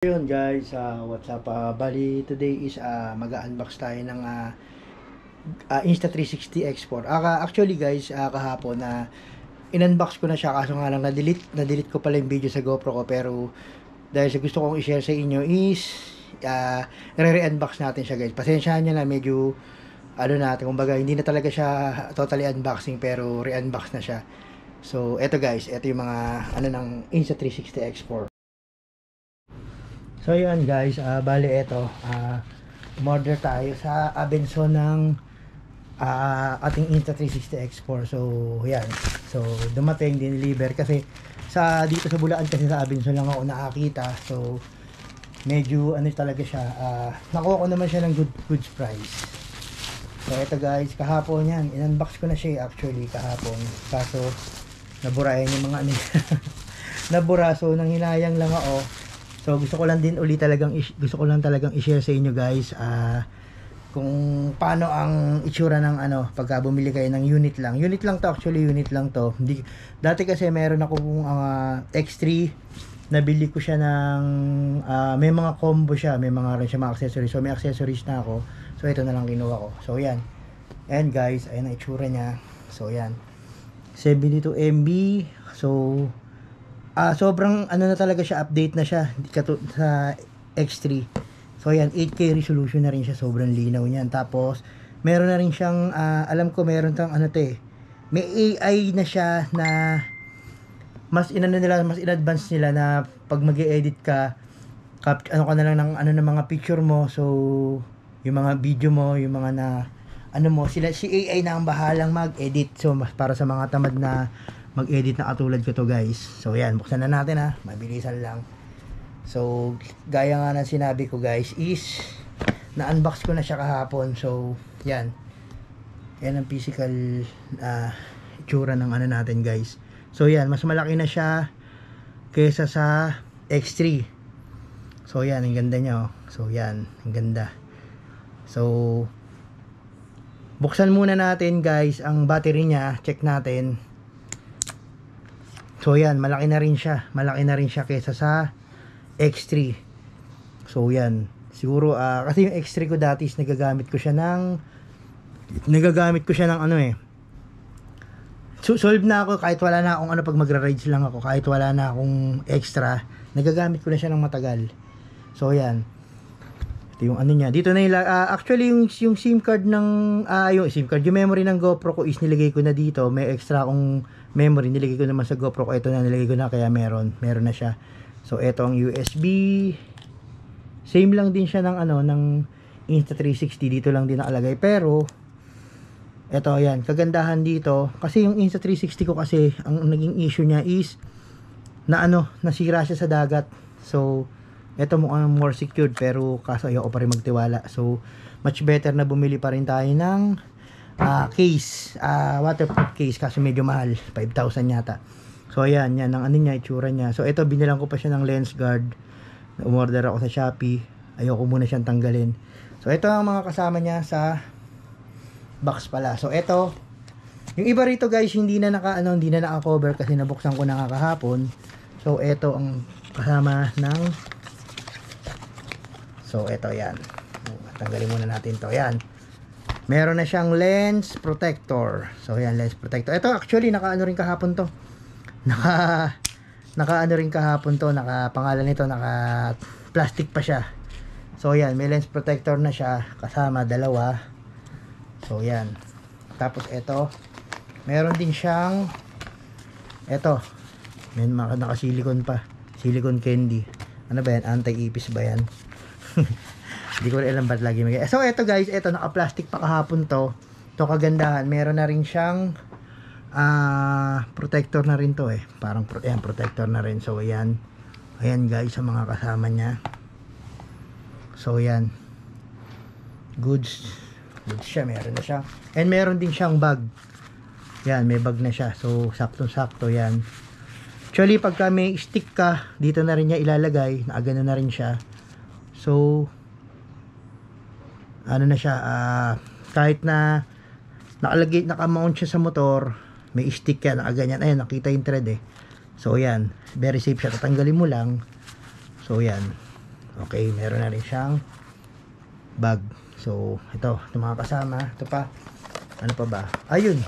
Yun guys, what's up? Bali today is mag-unbox tayo ng Insta360 X4. Actually guys, kahapon na in-unbox ko na siya kaso nga lang na-delete ko pala yung video sa GoPro ko, pero dahil sa gusto kong i-share sa inyo is re-unbox natin siya guys. Pasensyahan nyo na, medyo natin, kumbaga hindi na talaga siya totally unboxing pero re-unbox na siya. So eto guys, eto yung mga ng Insta360 X4. So yun guys, bali eto, umorder tayo sa Abenso ng ating Insta360 X4. So yan, so dumating, dineliver kasi dito sa Bulacan, kasi sa Abenso lang ako nakakita. So medyo talaga siya, nakuha ko naman siya ng goods price. So eto guys, kahapon yan, in-unbox ko na siya actually kahapon, kaso naburayan yung mga nabura, so nang hinayang lang ako. So gusto ko lang talagang i-share sa inyo guys kung paano ang itsura ng pagka bumili kayo ng unit lang. Unit lang to, actually unit lang to. Dati kasi meron ako X3, nabili ko siya ng may mga combo siya, may mga accessories. So may accessories na ako. So ito na lang kinuha ko. So yan. And guys, ayan ang itsura niya. So yan. 72 MB. So sobrang na talaga siya, update na siya sa X3. So ayan, 8K resolution na rin siya, sobrang linaw niyan. Tapos meron na rin siyang alam ko meron tang may AI na siya na mas in-advance nila na pag mag-e-edit ka, ka na lang ng ng mga picture mo. So yung mga video mo, yung mga si AI na ang bahalang mag-edit. So para sa mga tamad na mag-edit na katulad ko to guys. So yan, buksan na natin mabilisan lang. So gaya nga ng sinabi ko guys is na-unbox ko na siya kahapon. So yan ang physical itsura ng natin guys. So yan, mas malaki na siya kaysa sa X3. So yan, ang ganda niya So yan, ang ganda. So buksan muna natin guys ang battery niya, check natin. So yan, malaki na rin siya kaysa sa X3. So yan, siguro kasi yung X3 ko dati is nagagamit ko siya ng solve na ako, kahit wala na akong pag magra-rides lang ako, kahit wala na akong extra, nagagamit ko na siya ng matagal. So yan, ito yung niya. Dito na actually yung SIM card yung memory ng GoPro ko is nilagay ko na dito. May extra akong memory, nilagay ko naman sa GoPro ko. Ito na, nilagay ko na, kaya meron na siya. So ito ang USB. Same lang din siya ng Insta360, dito lang din nakalagay. Pero ito yan, kagandahan dito kasi yung Insta360 ko kasi ang naging issue niya is nasira siya sa dagat. So ito mukhang more secured, pero kaso ayoko pa rin magtiwala. So much better na bumili pa rin tayo ng case, waterproof case, kasi medyo mahal, 5,000 yata. So ayan, yan ang niya, itsura niya. So ito, binilang ko pa siya ng lens guard. Umorder ako sa Shopee, ayoko muna siyang tanggalin. So ito ang mga kasama niya sa box pala. So ito, yung iba rito guys, hindi na naka-cover kasi nabuksan ko na kahapon. So ito ang kasama ng, so ito yan, tanggalin muna natin to. Yan, meron na siyang lens protector. So yan, lens protector. Ito actually rin kahapon to. Nakapangalan nito, naka plastic pa siya. So yan, may lens protector na siya, kasama dalawa. So yan. Tapos ito, meron din siyang may naka-silicone pa. Silicone candy. Ano ba yan? Anti-ipis ba yan? Hindi ko rin alam ba't lagi mag-. So ito guys, naka-plastic pa kahapon to. Ito kagandahan, meron na rin siyang protector na rin to parang protector na rin. So ayan guys, sa mga kasama niya. So ayan, goods siya, meron na siya. And meron din siyang bag. Yan, may bag na siya. So sakto yan. Actually pagka may stick ka, dito na rin niya ilalagay, nakagano na rin siya. So na siya, kahit na nakamount siya sa motor, may stick yan, nakaganyan. Ayan, nakita yung thread So yan, very safe siya, tatanggalin mo lang. So yan, Okay, meron na rin siyang bag. So, ito mga kasama. Ito pa. Ano pa ba? Ayun.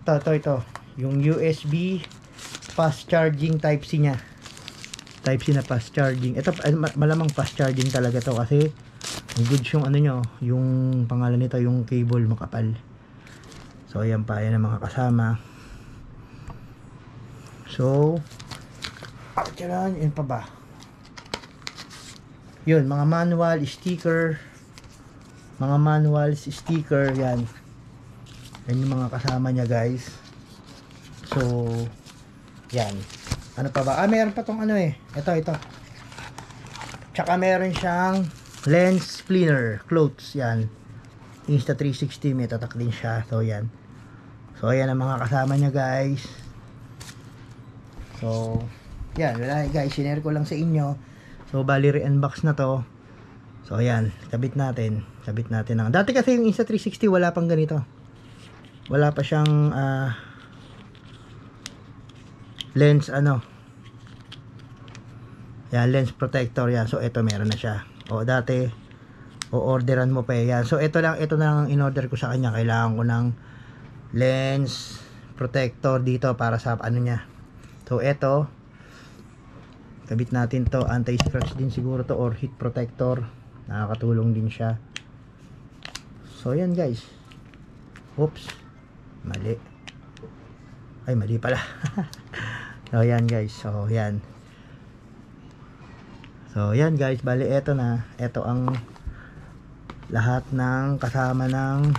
Ito. Yung USB fast charging type C niya. Type C na fast charging. Ito, malamang fast charging talaga to kasi good yung ano nyo, yung pangalan nito, yung cable makapal. So, ayan pa. Ayan ang mga kasama. So, yun pa ba? Yun, mga manual, sticker. Mga manuals, sticker, yan. Yan yung mga kasama niya, guys. So, yan. Ano pa ba? Meron pa tong ano eh. Ito. Tsaka meron siyang lens cleaner, clothes, yan. Insta360, may tatak din siya. So, yan. So, ayan ang mga kasama niya, guys. So, yan. Wala, guys. Sinare ko lang sa inyo. So, bali re-unbox na to. So, ayan. Kabit natin. Dati kasi yung Insta360 wala pang ganito. Wala pa siyang lens yan, lens protector yan. So, ito meron na siya. O, dati o-orderan mo pa yan. So, ito na lang in-order ko sa kanya. Kailangan ko ng lens protector dito para sa niya. So, ito kabit natin to, anti-scratch din siguro to or heat protector, nakakatulong din siya. So yan guys, oops, mali pala. So yan guys, so yan guys, bali eto ang lahat ng kasama ng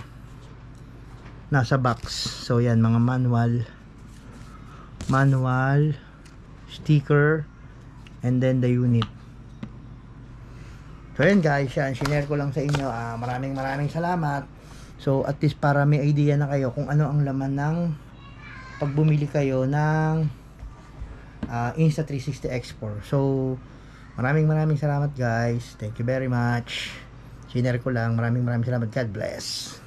nasa box. So yan, mga manual, sticker, and then the unit. So yan guys, yan, sinare ko lang sa inyo. Maraming salamat. So at least para may idea na kayo kung ano ang laman ng pag bumili kayo ng Insta360 X4. So maraming salamat guys. Thank you very much. Sinare ko lang. Maraming salamat. God bless.